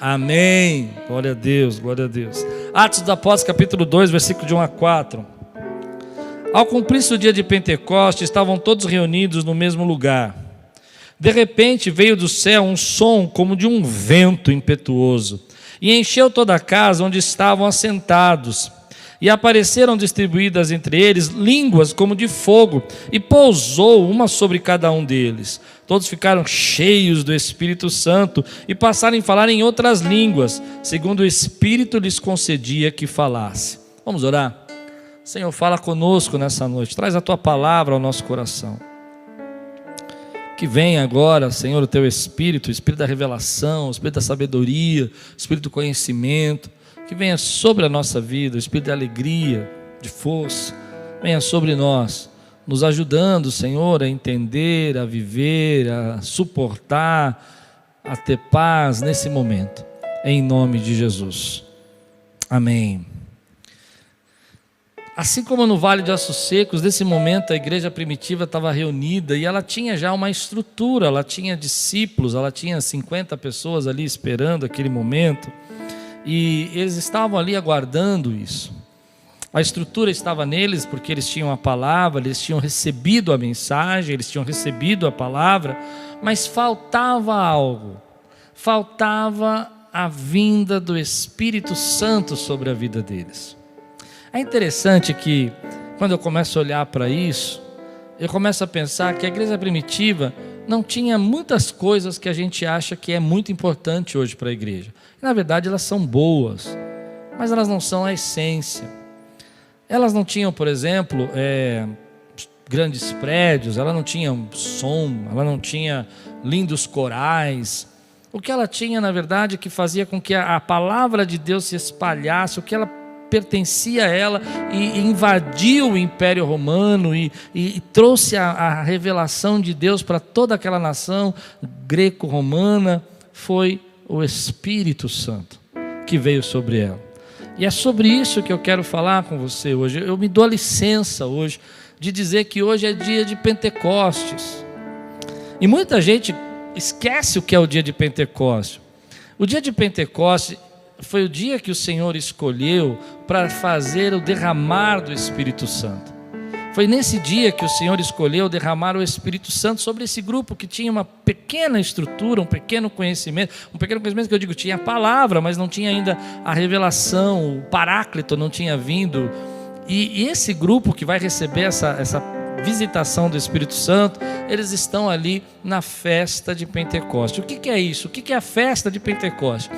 Amém. Glória a Deus, glória a Deus. Atos dos Apóstolos, capítulo 2, versículo de 1 a 4. Ao cumprir-se o dia de Pentecostes, estavam todos reunidos no mesmo lugar. De repente veio do céu um som como de um vento impetuoso, e encheu toda a casa onde estavam assentados. E apareceram distribuídas entre eles línguas como de fogo, e pousou uma sobre cada um deles. Todos ficaram cheios do Espírito Santo e passaram a falar em outras línguas, segundo o Espírito lhes concedia que falasse. Vamos orar? Senhor, fala conosco nessa noite, traz a Tua palavra ao nosso coração. Que venha agora, Senhor, o Teu Espírito, o Espírito da revelação, o Espírito da sabedoria, o Espírito do conhecimento, que venha sobre a nossa vida, o Espírito de alegria, de força, venha sobre nós, nos ajudando, Senhor, a entender, a viver, a suportar, a ter paz nesse momento, em nome de Jesus. Amém. Assim como no Vale de Ossos Secos, nesse momento a igreja primitiva estava reunida e ela tinha já uma estrutura, ela tinha discípulos, ela tinha 50 pessoas ali esperando aquele momento. E eles estavam ali aguardando isso. A estrutura estava neles porque eles tinham a palavra, eles tinham recebido a mensagem, eles tinham recebido a palavra, mas faltava algo. Faltava a vinda do Espírito Santo sobre a vida deles. É interessante que quando eu começo a olhar para isso, eu começo a pensar que a igreja primitiva não tinha muitas coisas que a gente acha que é muito importante hoje para a igreja. Na verdade, elas são boas, mas elas não são a essência. Elas não tinham, por exemplo, grandes prédios, ela não tinha som, ela não tinha lindos corais. O que ela tinha, na verdade, que fazia com que a palavra de Deus se espalhasse, o que ela pertencia a ela e invadiu o Império Romano e trouxe a revelação de Deus para toda aquela nação greco-romana, foi o Espírito Santo que veio sobre ela. E é sobre isso que eu quero falar com você hoje. Eu me dou a licença hoje de dizer que hoje é dia de Pentecostes. E muita gente esquece o que é o dia de Pentecostes. O dia de Pentecostes foi o dia que o Senhor escolheu para fazer o derramar do Espírito Santo. Foi nesse dia que o Senhor escolheu derramar o Espírito Santo sobre esse grupo que tinha uma pequena estrutura, um pequeno conhecimento que eu digo, tinha a palavra, mas não tinha ainda a revelação, o Paráclito não tinha vindo. E esse grupo que vai receber essa visitação do Espírito Santo, eles estão ali na festa de Pentecostes. O que é isso? O que é a festa de Pentecostes?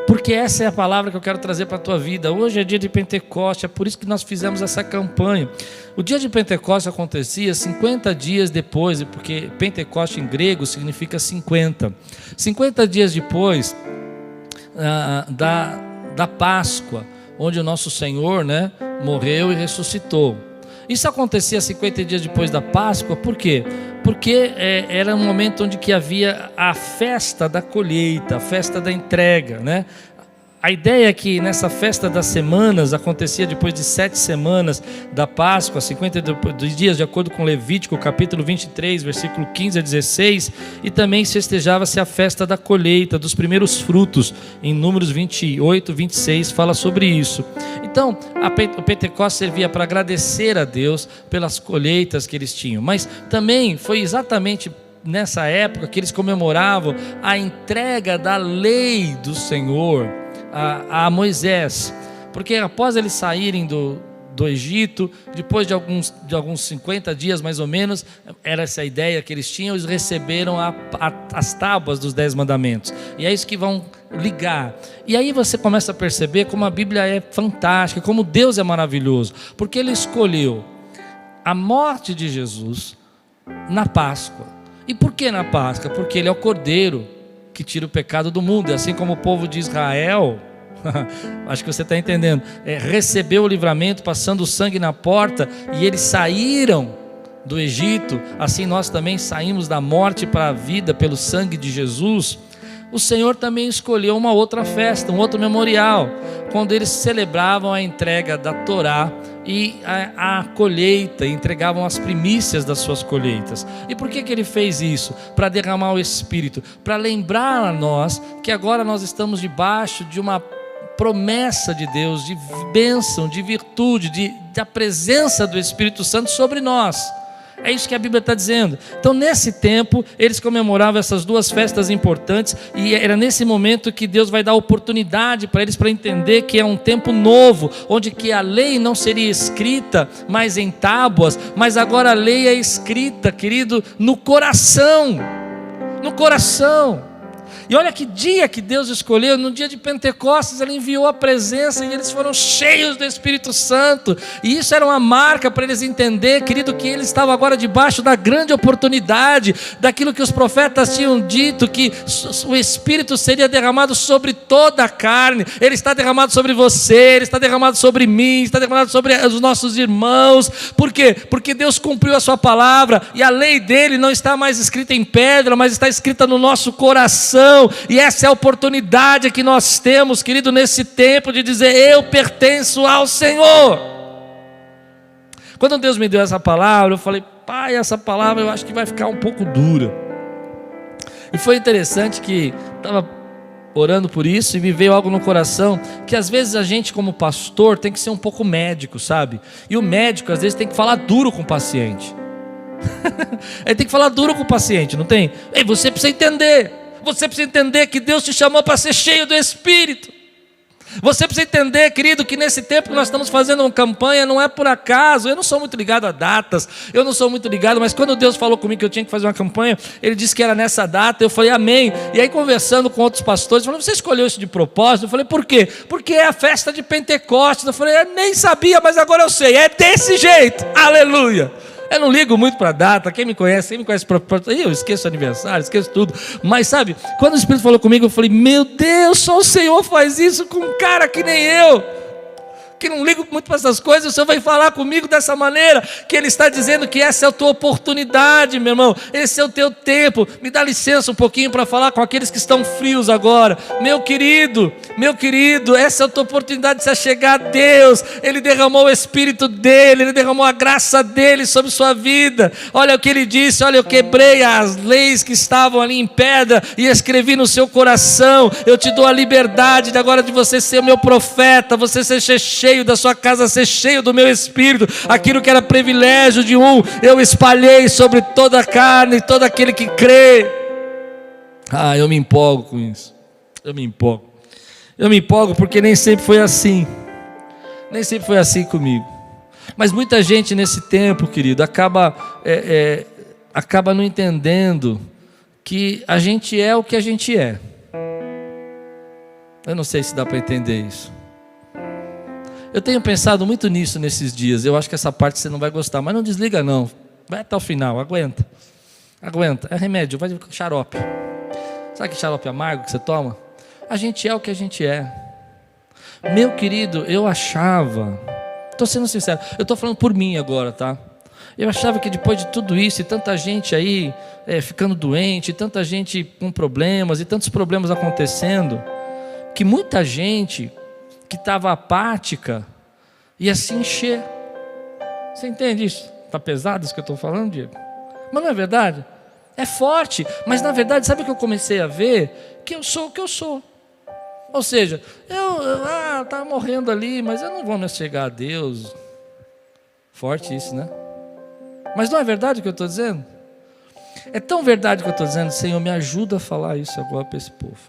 Porque essa é a palavra que eu quero trazer para a tua vida. Hoje é dia de Pentecostes, é por isso que nós fizemos essa campanha. O dia de Pentecostes acontecia 50 dias depois, porque Pentecoste em grego significa 50. 50 dias depois da Páscoa, onde o nosso Senhor, morreu e ressuscitou. Isso acontecia 50 dias depois da Páscoa, por quê? Porque era um momento onde que havia a festa da colheita, a festa da entrega, A ideia é que nessa festa das semanas, acontecia depois de 7 semanas da Páscoa, 50 dias, de acordo com Levítico, capítulo 23, versículo 15 a 16, e também festejava-se a festa da colheita, dos primeiros frutos, em Números 28, 26, fala sobre isso. Então, o Pentecostes servia para agradecer a Deus pelas colheitas que eles tinham, mas também foi exatamente nessa época que eles comemoravam a entrega da lei do Senhor a Moisés, porque após eles saírem do Egito, depois de alguns 50 dias mais ou menos, era essa a ideia que eles tinham, eles receberam as tábuas dos 10 mandamentos, e é isso que vão ligar. E aí você começa a perceber como a Bíblia é fantástica, como Deus é maravilhoso, porque Ele escolheu a morte de Jesus na Páscoa. E por que na Páscoa? Porque Ele é o Cordeiro que tira o pecado do mundo. E assim como o povo de Israel, acho que você está entendendo, recebeu o livramento passando o sangue na porta, e eles saíram do Egito, assim nós também saímos da morte para a vida pelo sangue de Jesus. o Senhor também escolheu uma outra festa, um outro memorial, quando eles celebravam a entrega da Torá e a colheita, entregavam as primícias das suas colheitas. E por que ele fez isso? Para derramar o Espírito, para lembrar a nós que agora nós estamos debaixo de uma promessa de Deus, de bênção, de virtude, da presença do Espírito Santo sobre nós. É isso que a Bíblia está dizendo. Então, nesse tempo, eles comemoravam essas duas festas importantes, e era nesse momento que Deus vai dar oportunidade para eles, para entender que é um tempo novo, onde que a lei não seria escrita mais em tábuas, mas agora a lei é escrita, querido, no coração. No coração. E olha que dia que Deus escolheu, no dia de Pentecostes Ele enviou a presença e eles foram cheios do Espírito Santo, e isso era uma marca para eles entender, querido, que eles estavam agora debaixo da grande oportunidade, daquilo que os profetas tinham dito, que o Espírito seria derramado sobre toda a carne. Ele está derramado sobre você, Ele está derramado sobre mim, está derramado sobre os nossos irmãos. Por quê? Porque Deus cumpriu a sua palavra, e a lei dele não está mais escrita em pedra, mas está escrita no nosso coração. E essa é a oportunidade que nós temos, querido, nesse tempo, de dizer: eu pertenço ao Senhor. Quando Deus me deu essa palavra, eu falei: Pai, essa palavra eu acho que vai ficar um pouco dura. E foi interessante que estava orando por isso, e me veio algo no coração, que às vezes a gente como pastor tem que ser um pouco médico, sabe? E o médico às vezes tem que falar duro com o paciente. Ele tem que falar duro com o paciente, não tem? Ei, você precisa entender. Você precisa entender que Deus te chamou para ser cheio do Espírito. Você precisa entender, querido, que nesse tempo que nós estamos fazendo uma campanha, não é por acaso. Eu não sou muito ligado a datas, eu não sou muito ligado, mas quando Deus falou comigo que eu tinha que fazer uma campanha, Ele disse que era nessa data, eu falei amém. E aí, conversando com outros pastores, falando: você escolheu isso de propósito? Eu falei: por quê? Porque é a festa de Pentecostes. Eu falei: eu nem sabia, mas agora eu sei, é desse jeito, aleluia. Eu não ligo muito para a data, quem me conhece eu esqueço aniversário, esqueço tudo. Mas sabe, quando o Espírito falou comigo, eu falei: meu Deus, só o Senhor faz isso com um cara que nem eu, que não ligo muito para essas coisas. O Senhor vai falar comigo dessa maneira, que Ele está dizendo que essa é a tua oportunidade, meu irmão, esse é o teu tempo. Me dá licença um pouquinho para falar com aqueles que estão frios agora. Meu querido, essa é a tua oportunidade de se achegar a Deus. Ele derramou o Espírito dEle, Ele derramou a graça dEle sobre sua vida. Olha o que Ele disse: olha, eu quebrei as leis que estavam ali em pedra e escrevi no seu coração. Eu te dou a liberdade de agora de você ser meu profeta, você ser cheio da sua casa, ser cheio do meu Espírito. Aquilo que era privilégio de um, eu espalhei sobre toda a carne, todo aquele que crê. Eu me empolgo com isso. Eu me empolgo porque nem sempre foi assim. Nem sempre foi assim comigo. Mas muita gente nesse tempo, querido, acaba não entendendo que a gente é o que a gente é. Eu não sei se dá para entender isso. Eu tenho pensado muito nisso nesses dias. Eu acho que essa parte você não vai gostar, mas não desliga não. Vai até o final, aguenta. É remédio, vai com xarope. Sabe que xarope amargo que você toma? A gente é o que a gente é. Meu querido, eu achava, estou sendo sincero, eu estou falando por mim agora, tá? Eu achava que depois de tudo isso, e tanta gente aí ficando doente, tanta gente com problemas, e tantos problemas acontecendo, que muita gente que estava apática ia se encher. Você entende isso? Está pesado isso que eu estou falando, Diego? Mas não é verdade? É forte, mas na verdade, sabe o que eu comecei a ver? Que eu sou o que eu sou. Ou seja, eu estava morrendo ali, mas eu não vou me chegar a Deus. Forte isso, né? Mas não é verdade o que eu estou dizendo? É tão verdade o que eu estou dizendo. Senhor, me ajuda a falar isso agora para esse povo.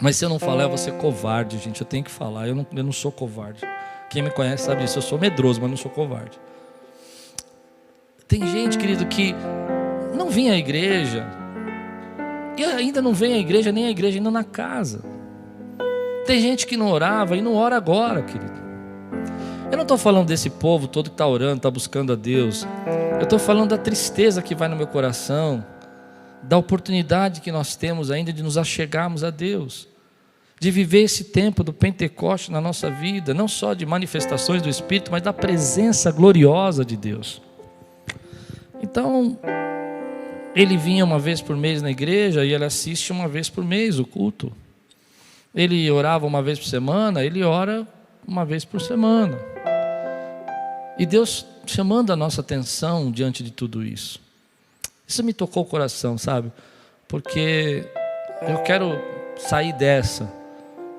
Mas se eu não falar, eu vou ser covarde, gente. Eu tenho que falar, eu não sou covarde. Quem me conhece sabe disso. Eu sou medroso, mas não sou covarde. Tem gente, querido, que não vinha à igreja, e ainda não vem à igreja, nem à igreja ainda na casa. Tem gente que não orava e não ora agora, querido. Eu não estou falando desse povo todo que está orando, está buscando a Deus. Eu estou falando da tristeza que vai no meu coração, da oportunidade que nós temos ainda de nos achegarmos a Deus, de viver esse tempo do Pentecoste na nossa vida, não só de manifestações do Espírito, mas da presença gloriosa de Deus. Então, Ele vinha uma vez por mês na igreja e ele assiste uma vez por mês o culto. Ele orava uma vez por semana, ele ora uma vez por semana. E Deus chamando a nossa atenção diante de tudo isso. Isso me tocou o coração, sabe? Porque eu quero sair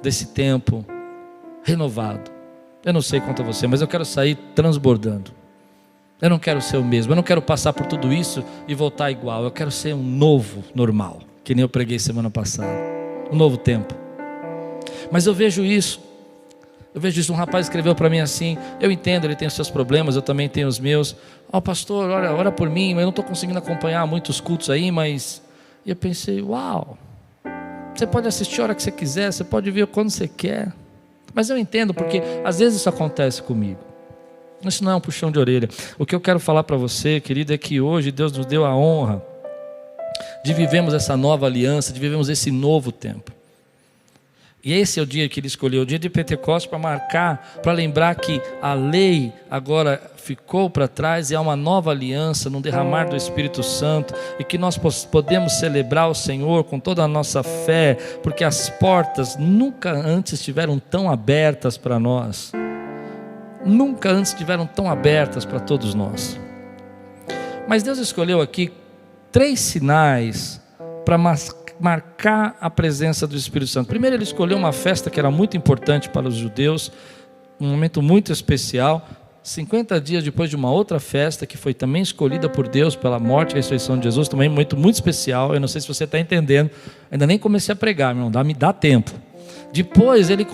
desse tempo renovado. Eu não sei quanto a você, mas eu quero sair transbordando. Eu não quero ser o mesmo, eu não quero passar por tudo isso e voltar igual. Eu quero ser um novo normal, que nem eu preguei semana passada. Um novo tempo. Mas eu vejo isso. Um rapaz escreveu para mim assim: eu entendo, ele tem os seus problemas, eu também tenho os meus. Pastor, ora por mim, eu não estou conseguindo acompanhar muitos cultos aí, mas... E eu pensei, uau, você pode assistir a hora que você quiser, você pode ver quando você quer. Mas eu entendo, porque às vezes isso acontece comigo. Isso não é um puxão de orelha. O que eu quero falar para você, querido, é que hoje Deus nos deu a honra de vivermos essa nova aliança, de vivermos esse novo tempo. E esse é o dia que Ele escolheu, o dia de Pentecostes, para marcar, para lembrar que a lei agora ficou para trás e há uma nova aliança no derramar do Espírito Santo, e que nós podemos celebrar o Senhor com toda a nossa fé, porque as portas nunca antes estiveram tão abertas para nós. Nunca antes estiveram tão abertas para todos nós. Mas Deus escolheu aqui 3 sinais para marcar a presença do Espírito Santo. Primeiro, Ele escolheu uma festa que era muito importante para os judeus, um momento muito especial, 50 dias depois de uma outra festa que foi também escolhida por Deus pela morte e ressurreição de Jesus, também muito especial. Eu não sei se você está entendendo, ainda nem comecei a pregar, meu irmão, me dá tempo. Depois ele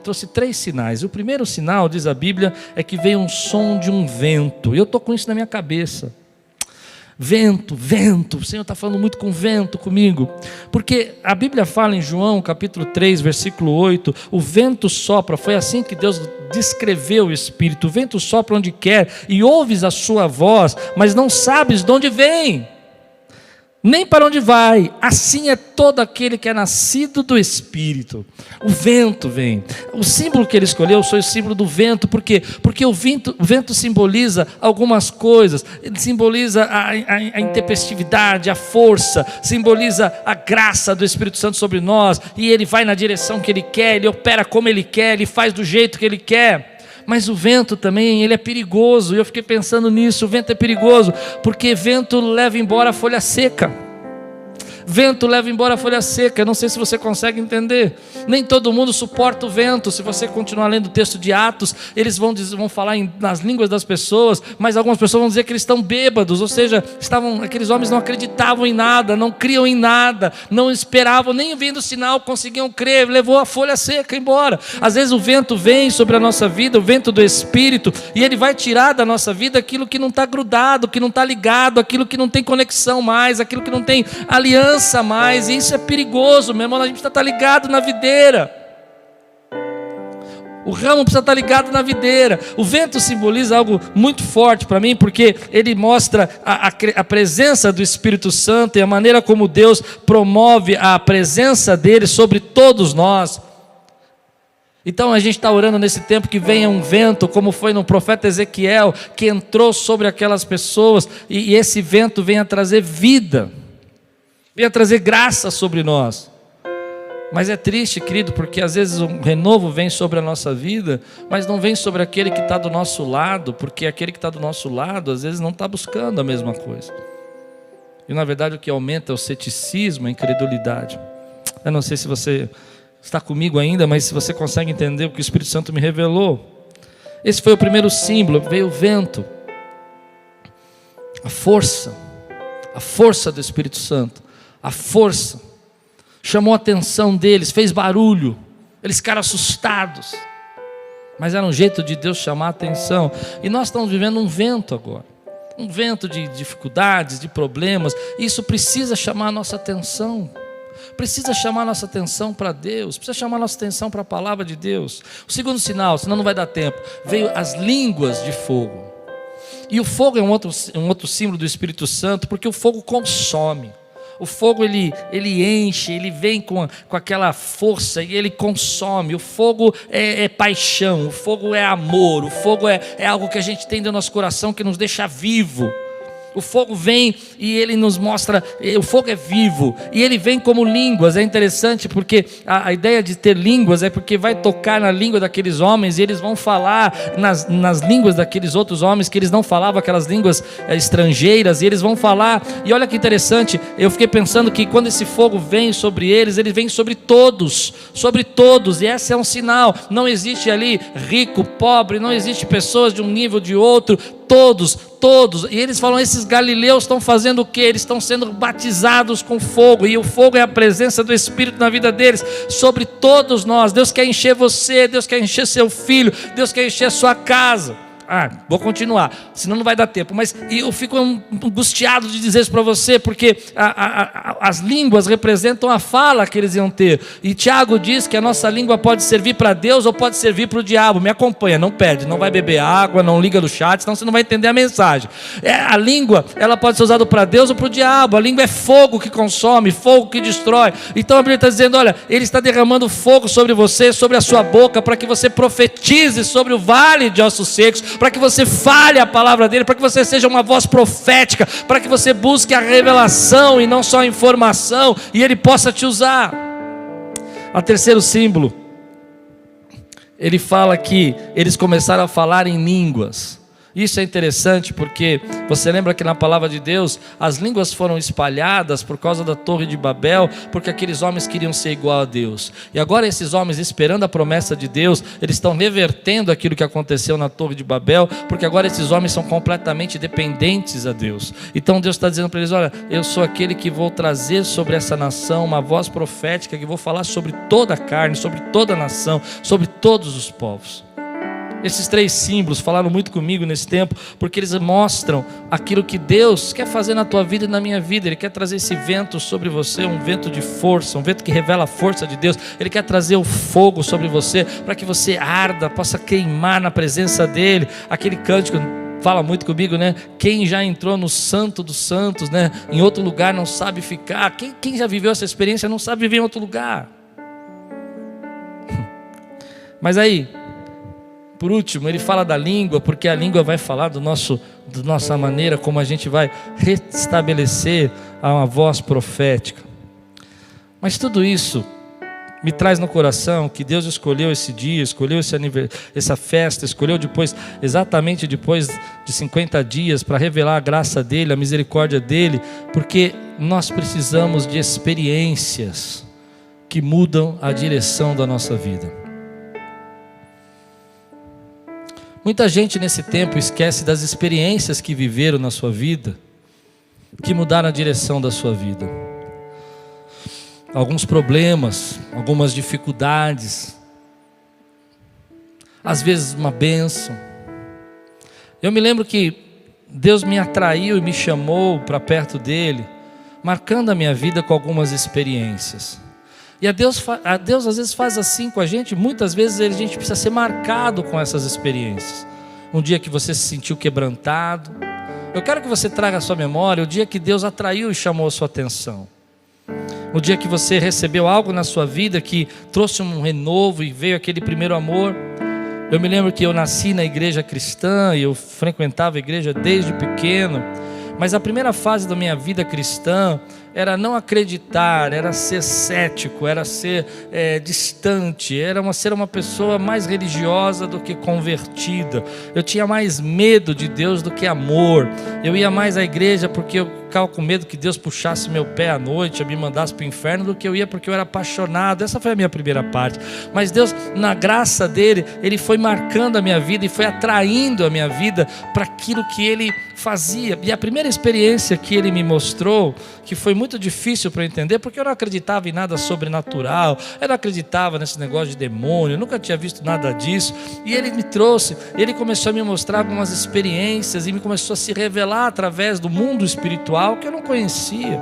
trouxe 3 sinais. O primeiro sinal, diz a Bíblia, é que veio um som de um vento. E eu estou com isso na minha cabeça. Vento, o Senhor está falando muito com vento comigo, porque a Bíblia fala em João capítulo 3, versículo 8, o vento sopra, foi assim que Deus descreveu o Espírito, o vento sopra onde quer, e ouves a sua voz, mas não sabes de onde vem, nem para onde vai. Assim é todo aquele que é nascido do Espírito. O vento vem. O símbolo que ele escolheu foi o símbolo do vento. Por quê? Porque o vento simboliza algumas coisas. Ele simboliza a intempestividade, a força, simboliza a graça do Espírito Santo sobre nós, e ele vai na direção que ele quer, ele opera como ele quer, ele faz do jeito que ele quer. Mas o vento também, ele é perigoso. E eu fiquei pensando nisso, o vento é perigoso, porque vento leva embora a folha seca. Vento leva embora a folha seca. Eu não sei se você consegue entender. Nem todo mundo suporta o vento. Se você continuar lendo o texto de Atos, eles vão falar nas línguas das pessoas, mas algumas pessoas vão dizer que eles estão bêbados, ou seja, aqueles homens não acreditavam em nada, não criam em nada, não esperavam, nem vendo o sinal conseguiam crer, levou a folha seca embora. Às vezes o vento vem sobre a nossa vida, o vento do Espírito, e ele vai tirar da nossa vida aquilo que não está grudado, que não está ligado, aquilo que não tem conexão mais, aquilo que não tem aliança mais, e isso é perigoso, meu irmão. A gente precisa estar ligado na videira. O ramo precisa estar ligado na videira. O vento simboliza algo muito forte para mim, porque ele mostra a presença do Espírito Santo e a maneira como Deus promove a presença dele sobre todos nós. Então a gente está orando nesse tempo que venha um vento, como foi no profeta Ezequiel, que entrou sobre aquelas pessoas, e esse vento venha trazer vida, venha trazer graça sobre nós. Mas é triste, querido, porque às vezes um renovo vem sobre a nossa vida, mas não vem sobre aquele que está do nosso lado, porque aquele que está do nosso lado às vezes não está buscando a mesma coisa. E na verdade o que aumenta é o ceticismo, a incredulidade. Eu não sei se você está comigo ainda, mas se você consegue entender o que o Espírito Santo me revelou. Esse foi o primeiro símbolo, veio o vento, a força do Espírito Santo, a força, chamou a atenção deles, fez barulho, eles ficaram assustados, mas era um jeito de Deus chamar a atenção. E nós estamos vivendo um vento agora, um vento de dificuldades, de problemas, e isso precisa chamar a nossa atenção, precisa chamar a nossa atenção para Deus, precisa chamar a nossa atenção para a palavra de Deus. O segundo sinal, senão não vai dar tempo, veio as línguas de fogo. E o fogo é um outro símbolo do Espírito Santo, porque o fogo consome. O fogo ele enche, ele vem com aquela força e ele consome. O fogo é paixão, o fogo é amor, o fogo é algo que a gente tem no nosso coração que nos deixa vivo. O fogo vem e ele nos mostra, o fogo é vivo, e ele vem como línguas. É interessante porque a ideia de ter línguas é porque vai tocar na língua daqueles homens, e eles vão falar nas línguas daqueles outros homens, que eles não falavam aquelas línguas estrangeiras, e eles vão falar. E olha que interessante, eu fiquei pensando que quando esse fogo vem sobre eles, ele vem sobre todos, e esse é um sinal. Não existe ali rico, pobre, não existe pessoas de um nível de outro, todos, e eles falam, esses galileus estão fazendo o quê? Eles estão sendo batizados com fogo, e o fogo é a presença do Espírito na vida deles, sobre todos nós. Deus quer encher você, Deus quer encher seu filho, Deus quer encher sua casa. Vou continuar, senão não vai dar tempo, mas eu fico angustiado de dizer isso para você, porque as línguas representam a fala que eles iam ter, e Tiago diz que a nossa língua pode servir para Deus ou pode servir para o diabo. Me acompanha, não perde, não vai beber água, não liga no chat, senão você não vai entender a mensagem. A língua, ela pode ser usada para Deus ou para o diabo. A língua é fogo que consome, fogo que destrói. Então a Bíblia está dizendo, olha, Ele está derramando fogo sobre você, sobre a sua boca, para que você profetize sobre o vale de ossos secos, para que você fale a palavra dele, para que você seja uma voz profética, para que você busque a revelação e não só a informação, e ele possa te usar. O terceiro símbolo, ele fala que eles começaram a falar em línguas. Isso é interessante porque você lembra que na palavra de Deus as línguas foram espalhadas por causa da Torre de Babel, porque aqueles homens queriam ser igual a Deus. E agora esses homens, esperando a promessa de Deus, eles estão revertendo aquilo que aconteceu na Torre de Babel, porque agora esses homens são completamente dependentes a Deus. Então Deus está dizendo para eles, olha, eu sou aquele que vou trazer sobre essa nação uma voz profética, que vou falar sobre toda a carne, sobre toda a nação, sobre todos os povos. Esses três símbolos falaram muito comigo nesse tempo, porque eles mostram aquilo que Deus quer fazer na tua vida e na minha vida. Ele quer trazer esse vento sobre você, um vento de força, um vento que revela a força de Deus. Ele quer trazer o fogo sobre você, para que você arda, possa queimar na presença dEle. Aquele cântico fala muito comigo, né? Quem já entrou no Santo dos Santos, né? Em outro lugar não sabe ficar. Quem já viveu essa experiência não sabe viver em outro lugar. Mas aí, por último, ele fala da língua, porque a língua vai falar da nossa maneira como a gente vai restabelecer uma voz profética. Mas tudo isso me traz no coração que Deus escolheu esse dia, escolheu essa festa, escolheu exatamente depois de 50 dias, para revelar a graça dEle, a misericórdia dEle, porque nós precisamos de experiências que mudam a direção da nossa vida. Muita gente nesse tempo esquece das experiências que viveram na sua vida, que mudaram a direção da sua vida. Alguns problemas, algumas dificuldades, às vezes uma bênção. Eu me lembro que Deus me atraiu e me chamou para perto dEle, marcando a minha vida com algumas experiências. E a Deus às vezes faz assim com a gente. Muitas vezes a gente precisa ser marcado com essas experiências. Um dia que você se sentiu quebrantado, eu quero que você traga à sua memória o dia que Deus atraiu e chamou a sua atenção. O dia que você recebeu algo na sua vida que trouxe um renovo e veio aquele primeiro amor. Eu me lembro que eu nasci na igreja cristã e eu frequentava a igreja desde pequeno. Mas a primeira fase da minha vida cristã era não acreditar, era ser cético, era ser distante, era ser uma pessoa mais religiosa do que convertida. Eu tinha mais medo de Deus do que amor. Eu ia mais à igreja porque eu ficava com medo que Deus puxasse meu pé à noite, me mandasse para o inferno, do que eu ia porque eu era apaixonado. Essa foi a minha primeira parte. Mas Deus, na graça dEle, Ele foi marcando a minha vida e foi atraindo a minha vida para aquilo que Ele fazia. E a primeira experiência que Ele me mostrou, que foi muito difícil para eu entender, porque eu não acreditava em nada sobrenatural, eu não acreditava nesse negócio de demônio, eu nunca tinha visto nada disso, e Ele me trouxe, Ele começou a me mostrar algumas experiências, e me começou a se revelar através do mundo espiritual que eu não conhecia.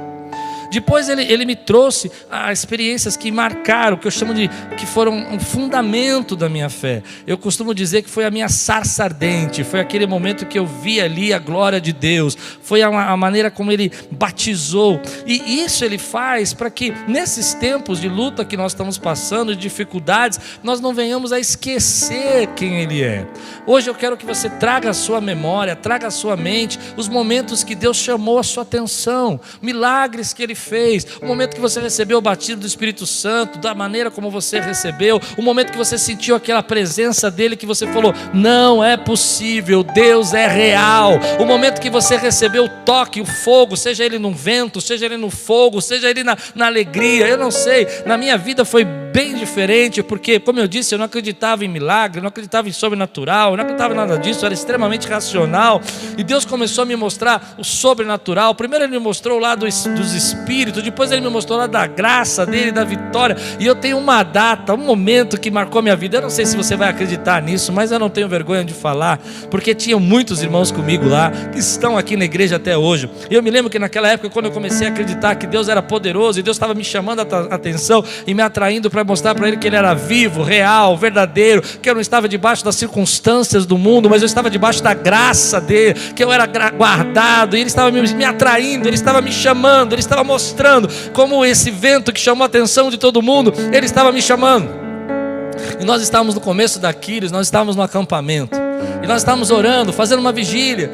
Depois ele me trouxe experiências que marcaram, que eu chamo de que foram um fundamento da minha fé. Eu costumo dizer que foi a minha sarça ardente, foi aquele momento que eu vi ali a glória de Deus, foi a maneira como Ele batizou. E isso Ele faz para que nesses tempos de luta que nós estamos passando, de dificuldades, nós não venhamos a esquecer quem Ele é. Hoje eu quero que você traga a sua memória, traga a sua mente os momentos que Deus chamou a sua atenção, milagres que Ele fez, o momento que você recebeu o batismo do Espírito Santo, da maneira como você recebeu, o momento que você sentiu aquela presença dEle, que você falou, não é possível, Deus é real, o momento que você recebeu o toque, o fogo, seja Ele no vento, seja Ele no fogo, seja Ele na alegria, eu não sei, na minha vida foi bem diferente, porque como eu disse, eu não acreditava em milagre, eu não acreditava em sobrenatural, eu não acreditava em nada disso, eu era extremamente racional, e Deus começou a me mostrar o sobrenatural. Primeiro Ele me mostrou o lado dos espíritos, depois Ele me mostrou o lado da graça dEle, da vitória, e eu tenho uma data, um momento que marcou minha vida. Eu não sei se você vai acreditar nisso, mas eu não tenho vergonha de falar, porque tinham muitos irmãos comigo lá, que estão aqui na igreja até hoje. E eu me lembro que naquela época, quando eu comecei a acreditar que Deus era poderoso, e Deus estava me chamando a atenção, e me atraindo para mostrar para Ele que Ele era vivo, real, verdadeiro, que eu não estava debaixo das circunstâncias do mundo, mas eu estava debaixo da graça dEle, que eu era guardado, e Ele estava me atraindo, Ele estava me chamando, Ele estava mostrando como esse vento que chamou a atenção de todo mundo, Ele estava me chamando. E nós estávamos no começo da Quiris, nós estávamos no acampamento, e nós estávamos orando, fazendo uma vigília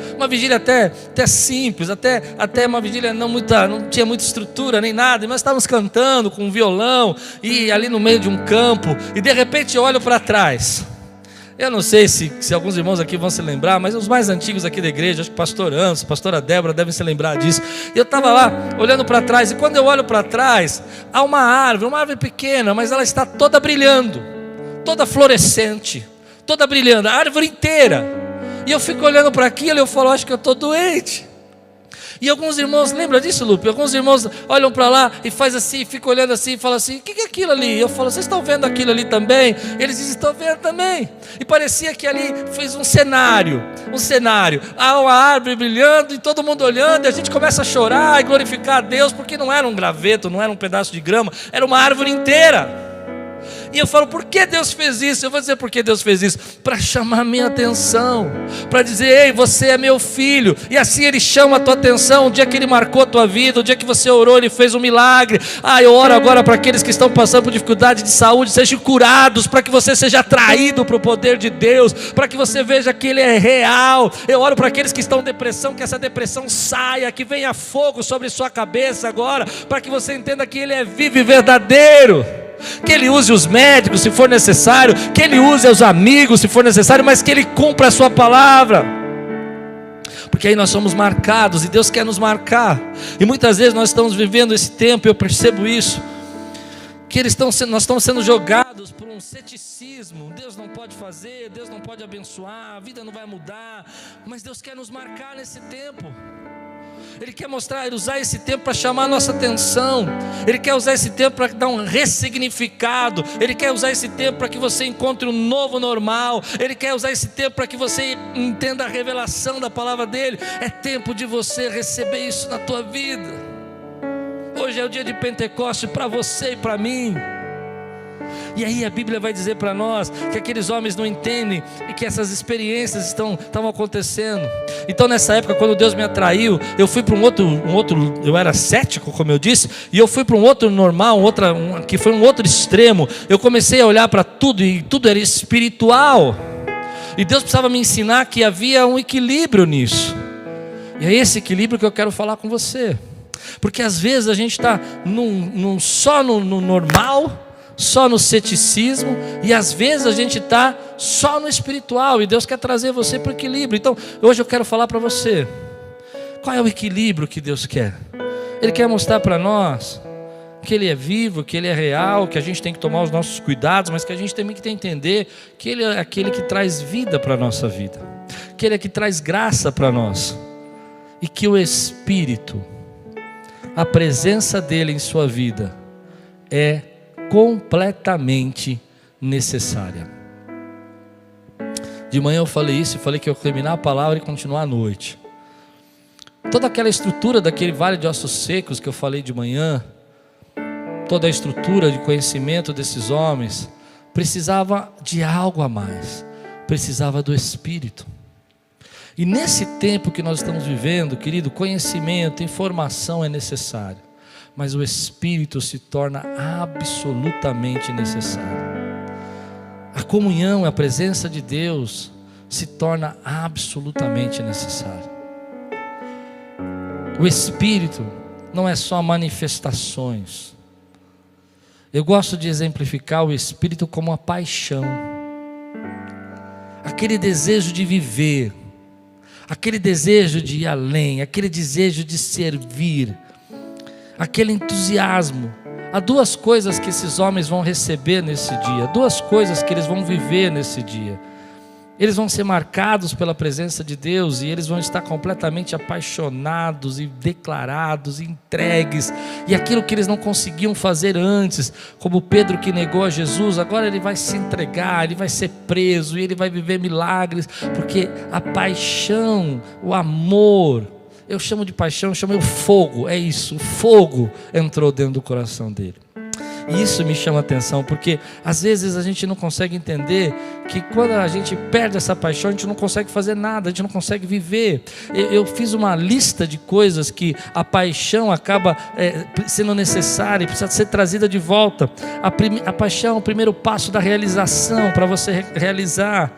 até simples, até uma vigília não tinha muita estrutura nem nada, e nós estávamos cantando com um violão, e ali no meio de um campo, e de repente eu olho para trás. Eu não sei se alguns irmãos aqui vão se lembrar, mas os mais antigos aqui da igreja, acho que o pastor Anso, a pastora Débora devem se lembrar disso. E eu estava lá, olhando para trás, e quando eu olho para trás, há uma árvore pequena, mas ela está toda brilhando, toda florescente, toda brilhando, a árvore inteira. E eu fico olhando para aquilo e eu falo, acho que eu estou doente. E alguns irmãos, lembra disso, Lupe? Alguns irmãos olham para lá e faz assim, ficam olhando assim e falam assim, o que é aquilo ali? Eu falo, vocês estão vendo aquilo ali também? Eles dizem, estou vendo também. E parecia que ali fez um cenário, há uma árvore brilhando e todo mundo olhando, e a gente começa a chorar e glorificar a Deus, porque não era um graveto, não era um pedaço de grama, era uma árvore inteira. E eu falo, por que Deus fez isso? Eu vou dizer por que Deus fez isso, para chamar a minha atenção, para dizer, ei, você é meu filho. E assim Ele chama a tua atenção. O dia que Ele marcou a tua vida, o dia que você orou, Ele fez um milagre. Eu oro agora para aqueles que estão passando por dificuldade de saúde, sejam curados, para que você seja atraído para o poder de Deus, para que você veja que Ele é real. Eu oro para aqueles que estão em depressão, que essa depressão saia, que venha fogo sobre sua cabeça agora, para que você entenda que Ele é vivo e verdadeiro. Que Ele use os médicos se for necessário, que Ele use os amigos se for necessário, mas que Ele cumpra a sua palavra, porque aí nós somos marcados, e Deus quer nos marcar. E muitas vezes nós estamos vivendo esse tempo, eu percebo isso, que nós estamos sendo jogados por um ceticismo. Deus não pode fazer, Deus não pode abençoar, a vida não vai mudar, mas Deus quer nos marcar nesse tempo. Ele quer mostrar, Ele usar esse tempo para chamar a nossa atenção. Ele quer usar esse tempo para dar um ressignificado. Ele quer usar esse tempo para que você encontre um novo normal. Ele quer usar esse tempo para que você entenda a revelação da palavra dEle. É tempo de você receber isso na tua vida. Hoje é o dia de Pentecostes para você e para mim. E aí a Bíblia vai dizer para nós que aqueles homens não entendem e que essas experiências estão acontecendo. Então nessa época, quando Deus me atraiu, eu fui para um outro, eu era cético, como eu disse, e eu fui para um outro normal, que foi um outro extremo. Eu comecei a olhar para tudo e tudo era espiritual. E Deus precisava me ensinar que havia um equilíbrio nisso. E é esse equilíbrio que eu quero falar com você. Porque às vezes a gente está só no normal, só no ceticismo, e às vezes a gente está só no espiritual, e Deus quer trazer você para o equilíbrio. Então hoje eu quero falar para você, qual é o equilíbrio que Deus quer? Ele quer mostrar para nós que Ele é vivo, que Ele é real, que a gente tem que tomar os nossos cuidados, mas que a gente também tem que entender que Ele é aquele que traz vida para a nossa vida, que Ele é que traz graça para nós, e que o Espírito, a presença dEle em sua vida é completamente necessária. De manhã eu falei isso, e falei que eu ia terminar a palavra e continuar à noite. Toda aquela estrutura daquele vale de ossos secos que eu falei de manhã, toda a estrutura de conhecimento desses homens, precisava de algo a mais, precisava do Espírito. E nesse tempo que nós estamos vivendo, querido, conhecimento, informação é necessário, mas o Espírito se torna absolutamente necessário. A comunhão, a presença de Deus se torna absolutamente necessário. O Espírito não é só manifestações. Eu gosto de exemplificar o Espírito como a paixão, aquele desejo de viver, aquele desejo de ir além, aquele desejo de servir, aquele entusiasmo. Há duas coisas que esses homens vão receber nesse dia, duas coisas que eles vão viver nesse dia. Eles vão ser marcados pela presença de Deus e eles vão estar completamente apaixonados e declarados, entregues. E aquilo que eles não conseguiam fazer antes, como Pedro que negou a Jesus, agora ele vai se entregar, ele vai ser preso e ele vai viver milagres, porque a paixão, o amor, eu chamo de paixão, eu chamo de fogo, é isso, o fogo entrou dentro do coração dele. E isso me chama a atenção, porque às vezes a gente não consegue entender que quando a gente perde essa paixão, a gente não consegue fazer nada, a gente não consegue viver. Eu fiz uma lista de coisas que a paixão acaba sendo necessária e precisa ser trazida de volta. A paixão é o primeiro passo da realização, para você realizar.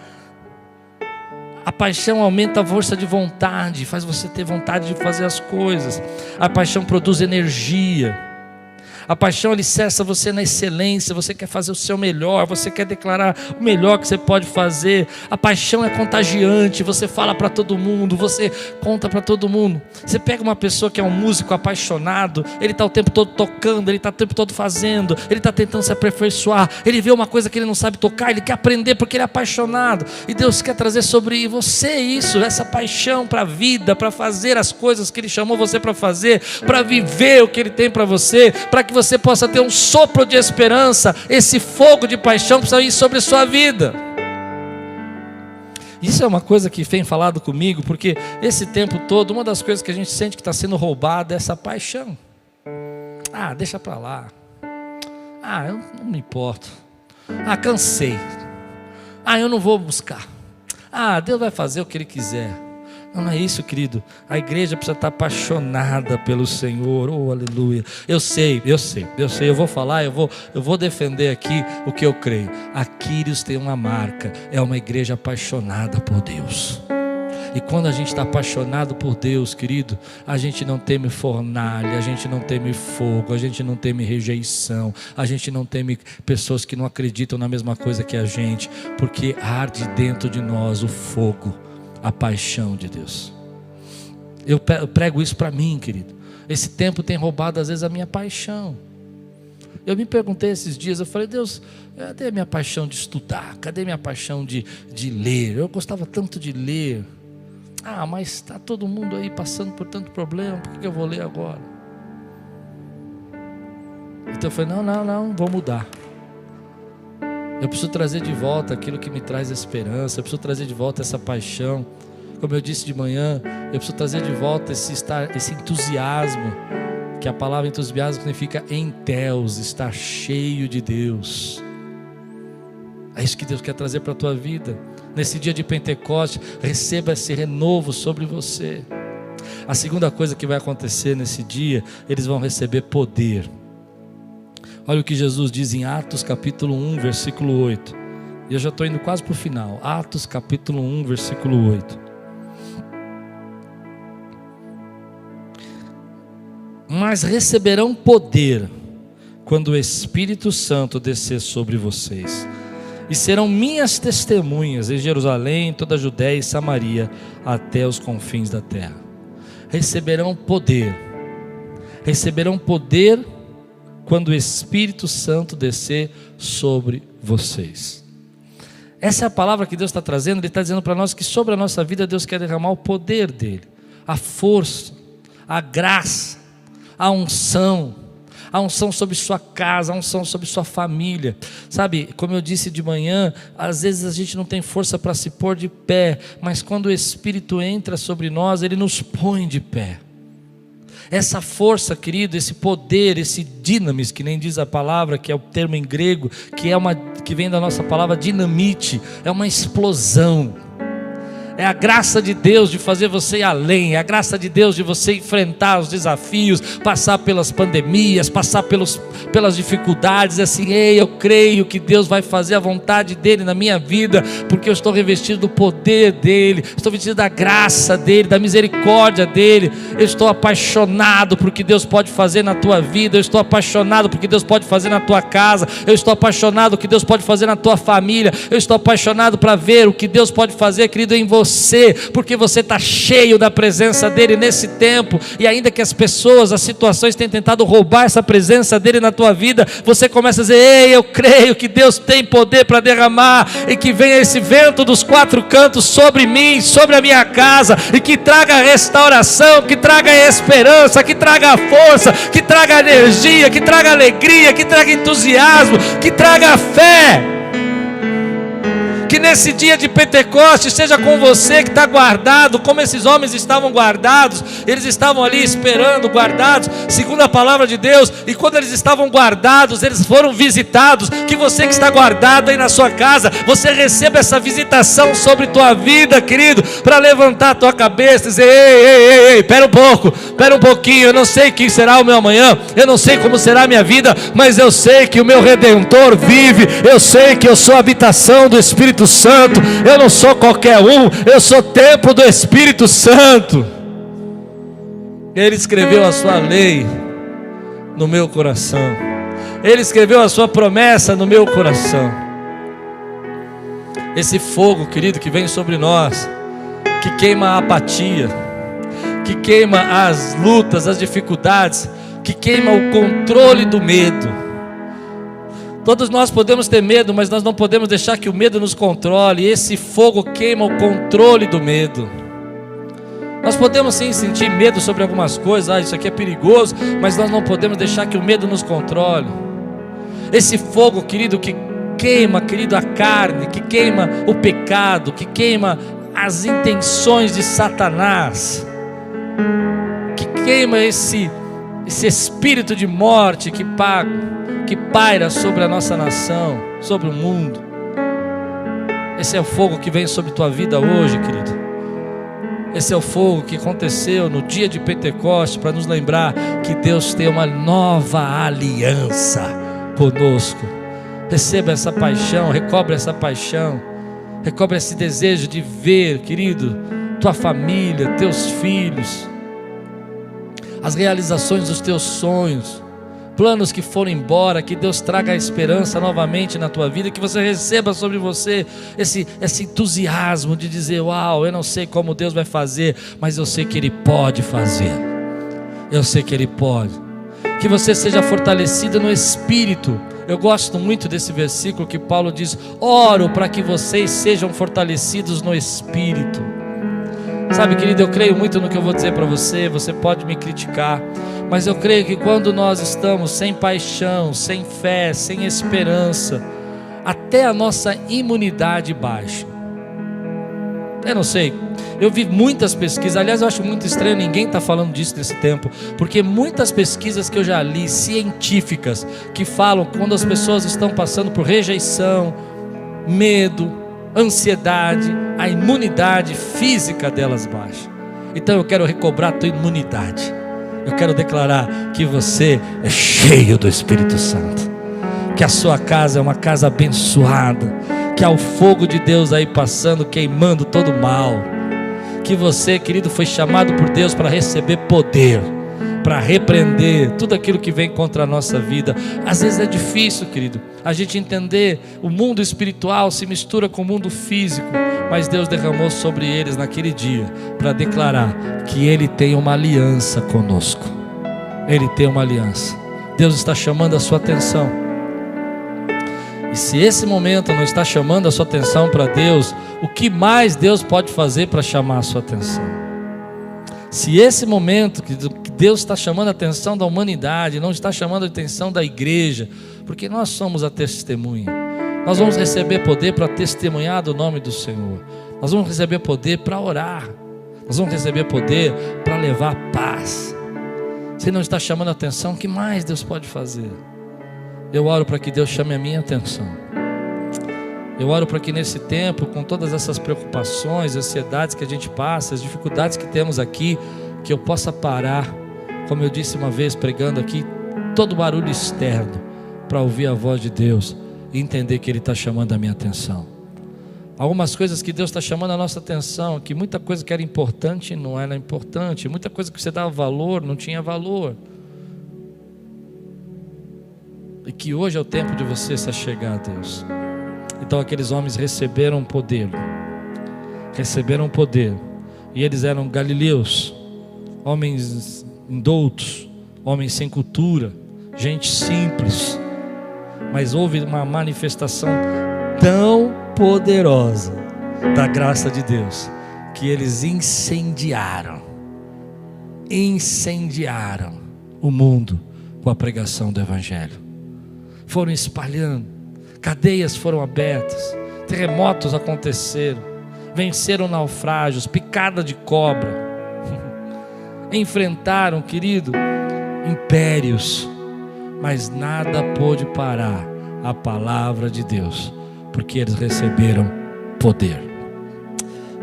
A paixão aumenta a força de vontade, faz você ter vontade de fazer as coisas. A paixão produz energia. A paixão alicerça você na excelência, você quer fazer o seu melhor, você quer declarar o melhor que você pode fazer. A paixão é contagiante, você fala para todo mundo, você conta para todo mundo. Você pega uma pessoa que é um músico apaixonado, ele está o tempo todo tocando, ele está o tempo todo fazendo, ele está tentando se aperfeiçoar, ele vê uma coisa que ele não sabe tocar, ele quer aprender porque ele é apaixonado. E Deus quer trazer sobre você isso, essa paixão para a vida, para fazer as coisas que Ele chamou você para fazer, para viver o que Ele tem para você, para que você possa ter um sopro de esperança. Esse fogo de paixão precisa ir sobre a sua vida. Isso é uma coisa que vem falado comigo, porque esse tempo todo, uma das coisas que a gente sente que está sendo roubada é essa paixão. Ah, deixa para lá. Ah, eu não me importo. Ah, cansei. Ah, eu não vou buscar. Ah, Deus vai fazer o que Ele quiser. Não é isso, querido. A igreja precisa estar apaixonada pelo Senhor. Oh, aleluia. Eu sei. Eu vou falar, eu vou defender aqui o que eu creio. A Quírios tem uma marca. É uma igreja apaixonada por Deus. E quando a gente está apaixonado por Deus, querido, a gente não teme fornalha, a gente não teme fogo, a gente não teme rejeição, a gente não teme pessoas que não acreditam na mesma coisa que a gente, porque arde dentro de nós o fogo, a paixão de Deus. Eu prego isso para mim, querido. Esse tempo tem roubado às vezes a minha paixão. Eu me perguntei esses dias, eu falei: Deus, cadê a minha paixão de estudar? Cadê a minha paixão de ler? Eu gostava tanto de ler. Ah, mas está todo mundo aí passando por tanto problema, por que eu vou ler agora? Então eu falei: não, vou mudar. Eu preciso trazer de volta aquilo que me traz esperança, eu preciso trazer de volta essa paixão. Como eu disse de manhã, eu preciso trazer de volta esse entusiasmo, que a palavra entusiasmo significa enteos, estar cheio de Deus. É isso que Deus quer trazer para a tua vida. Nesse dia de Pentecostes, receba esse renovo sobre você. A segunda coisa que vai acontecer nesse dia, eles vão receber poder. Olha o que Jesus diz em Atos capítulo 1, versículo 8. E eu já estou indo quase para o final. Atos capítulo 1, versículo 8. Mas receberão poder quando o Espírito Santo descer sobre vocês. E serão minhas testemunhas em Jerusalém, toda a Judéia e Samaria, até os confins da terra. Receberão poder. Receberão poder quando o Espírito Santo descer sobre vocês. Essa é a palavra que Deus está trazendo. Ele está dizendo para nós que sobre a nossa vida Deus quer derramar o poder dEle, a força, a graça, a unção, a unção sobre sua casa, a unção sobre sua família. Sabe, como eu disse de manhã, às vezes a gente não tem força para se pôr de pé, mas quando o Espírito entra sobre nós, Ele nos põe de pé. Essa força, querido, esse poder, esse dinamis, que nem diz a palavra, que é o termo em grego, que vem da nossa palavra dinamite, é uma explosão. É a graça de Deus de fazer você ir além, é a graça de Deus de você enfrentar os desafios, passar pelas pandemias, passar pelas dificuldades, assim, ei, eu creio que Deus vai fazer a vontade dEle na minha vida, porque eu estou revestido do poder dEle, estou vestido da graça dEle, da misericórdia dEle, eu estou apaixonado por que Deus pode fazer na tua vida, eu estou apaixonado por que Deus pode fazer na tua casa, eu estou apaixonado por que Deus pode fazer na tua família, eu estou apaixonado para ver o que Deus pode fazer, querido, em você, porque você está cheio da presença dEle nesse tempo, e ainda que as pessoas, as situações tenham tentado roubar essa presença dEle na tua vida, você começa a dizer, ei, eu creio que Deus tem poder para derramar, e que venha esse vento dos quatro cantos sobre mim, sobre a minha casa, e que traga restauração, que traga esperança, que traga força, que traga energia, que traga alegria, que traga entusiasmo, que traga fé. Que nesse dia de Pentecostes seja com você que está guardado, como esses homens estavam guardados, eles estavam ali esperando, guardados, segundo a palavra de Deus, e quando eles estavam guardados, eles foram visitados. Que você que está guardado aí na sua casa, você receba essa visitação sobre tua vida, querido, para levantar a tua cabeça e dizer, ei, espera um pouquinho, eu não sei quem será o meu amanhã, eu não sei como será a minha vida, mas eu sei que o meu Redentor vive, eu sei que eu sou a habitação do Espírito Santo, eu não sou qualquer um, eu sou templo do Espírito Santo. Ele escreveu a sua lei no meu coração, Ele escreveu a sua promessa no meu coração. Esse fogo, querido, que vem sobre nós, que queima a apatia, que queima as lutas, as dificuldades, que queima o controle do medo. Todos nós podemos ter medo, mas nós não podemos deixar que o medo nos controle. Esse fogo queima o controle do medo. Nós podemos sim sentir medo sobre algumas coisas, isso aqui é perigoso, mas nós não podemos deixar que o medo nos controle. Esse fogo, querido, que queima, querido, a carne, que queima o pecado, que queima as intenções de Satanás, que queima esse espírito de morte que paira sobre a nossa nação, sobre o mundo. Esse é o fogo que vem sobre tua vida hoje, querido. Esse é o fogo que aconteceu no dia de Pentecostes, para nos lembrar que Deus tem uma nova aliança conosco. Receba essa paixão, recobre essa paixão, recobre esse desejo de ver, querido, tua família, teus filhos, as realizações dos teus sonhos, planos que foram embora, que Deus traga a esperança novamente na tua vida, que você receba sobre você esse entusiasmo de dizer, uau, eu não sei como Deus vai fazer, mas eu sei que Ele pode fazer, eu sei que Ele pode. Que você seja fortalecido no Espírito. Eu gosto muito desse versículo que Paulo diz, oro para que vocês sejam fortalecidos no Espírito. Sabe, querido, eu creio muito no que eu vou dizer para você, você pode me criticar, mas eu creio que quando nós estamos sem paixão, sem fé, sem esperança, até a nossa imunidade baixa. Eu não sei, eu vi muitas pesquisas, aliás eu acho muito estranho ninguém estar falando disso nesse tempo, porque muitas pesquisas que eu já li, científicas, que falam quando as pessoas estão passando por rejeição, medo, ansiedade, a imunidade física delas baixa. Então eu quero recobrar a tua imunidade. Eu quero declarar que você é cheio do Espírito Santo, que a sua casa é uma casa abençoada, que há o fogo de Deus aí passando, queimando todo o mal, que você, querido, foi chamado por Deus para receber poder, para repreender tudo aquilo que vem contra a nossa vida. Às vezes é difícil, querido, a gente entender, o mundo espiritual se mistura com o mundo físico, mas Deus derramou sobre eles naquele dia, para declarar que Ele tem uma aliança conosco. Ele tem uma aliança. Deus está chamando a sua atenção, e se esse momento não está chamando a sua atenção para Deus, o que mais Deus pode fazer para chamar a sua atenção? Se esse momento que Deus está chamando a atenção da humanidade, não está chamando a atenção da igreja, porque nós somos a testemunha. Nós vamos receber poder para testemunhar do nome do Senhor. Nós vamos receber poder para orar. Nós vamos receber poder para levar paz. Se não está chamando a atenção, o que mais Deus pode fazer? Eu oro para que Deus chame a minha atenção. Eu oro para que nesse tempo, com todas essas preocupações, ansiedades que a gente passa, as dificuldades que temos aqui, que eu possa parar, como eu disse uma vez pregando aqui, todo barulho externo, para ouvir a voz de Deus e entender que Ele está chamando a minha atenção. Algumas coisas que Deus está chamando a nossa atenção, que muita coisa que era importante não era importante, muita coisa que você dava valor não tinha valor, e que hoje é o tempo de você se achegar a Deus. Então aqueles homens receberam poder, e eles eram galileus, homens indoutos, homens sem cultura, gente simples, mas houve uma manifestação tão poderosa da graça de Deus, que eles incendiaram o mundo com a pregação do Evangelho. Foram espalhando, cadeias foram abertas, terremotos aconteceram, venceram naufrágios, picada de cobra, enfrentaram, querido, impérios, mas nada pôde parar a palavra de Deus, porque eles receberam poder.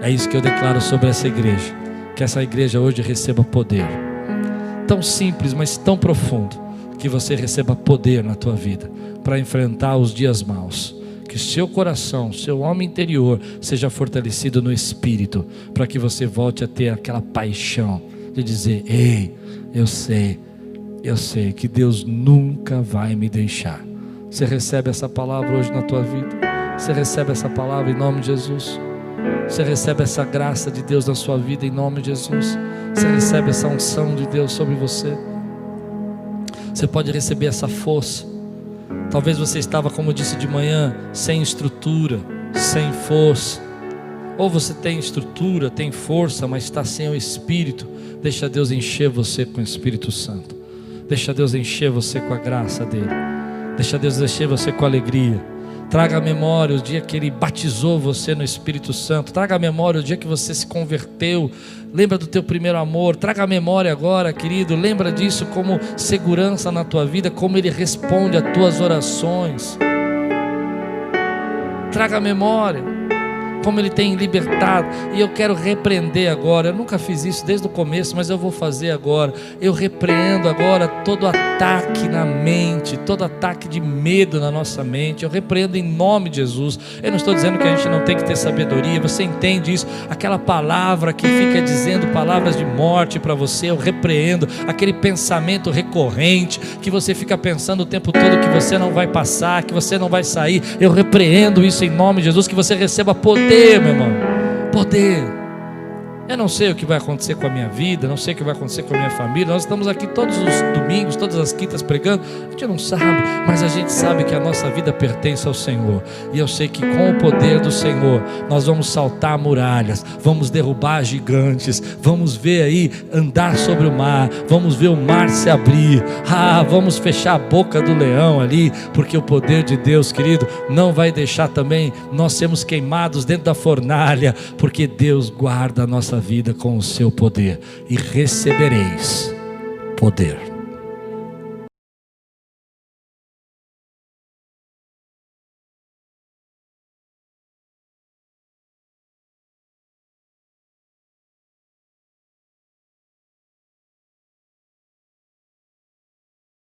É isso que eu declaro sobre essa igreja, que essa igreja hoje receba poder, tão simples, mas tão profundo, que você receba poder na tua vida, para enfrentar os dias maus, que seu coração, seu homem interior seja fortalecido no Espírito, para que você volte a ter aquela paixão de dizer: ei, eu sei que Deus nunca vai me deixar. Você recebe essa palavra hoje na tua vida? Você recebe essa palavra em nome de Jesus? Você recebe essa graça de Deus na sua vida em nome de Jesus? Você recebe essa unção de Deus sobre você? Você pode receber essa força. Talvez você estava, como eu disse de manhã, sem estrutura, sem força. Ou você tem estrutura, tem força, mas está sem o Espírito. Deixa Deus encher você com o Espírito Santo. Deixa Deus encher você com a graça dEle. Deixa Deus encher você com alegria. Traga à memória o dia que Ele batizou você no Espírito Santo. Traga à memória o dia que você se converteu. Lembra do teu primeiro amor. Traga à memória agora, querido. Lembra disso como segurança na tua vida, como Ele responde às tuas orações. Traga à memória como Ele tem libertado. E eu quero repreender agora. Eu nunca fiz isso desde o começo, mas eu vou fazer agora. Eu repreendo agora todo ataque na mente, todo ataque de medo na nossa mente. Eu repreendo em nome de Jesus. Eu não estou dizendo que a gente não tem que ter sabedoria. Você entende isso? Aquela palavra que fica dizendo palavras de morte para você, eu repreendo. Aquele pensamento recorrente que você fica pensando o tempo todo que você não vai passar, que você não vai sair, eu repreendo isso em nome de Jesus. Que você receba poder, meu irmão, poder. Eu não sei o que vai acontecer com a minha vida, não sei o que vai acontecer com a minha família. Nós estamos aqui todos os domingos, todas as quintas pregando. A gente não sabe, mas a gente sabe que a nossa vida pertence ao Senhor. E eu sei que com o poder do Senhor nós vamos saltar muralhas, vamos derrubar gigantes, vamos ver aí, andar sobre o mar, vamos ver o mar se abrir, vamos fechar a boca do leão ali, porque o poder de Deus, querido, não vai deixar também nós sermos queimados dentro da fornalha, porque Deus guarda a nossa vida com o seu poder, e recebereis poder.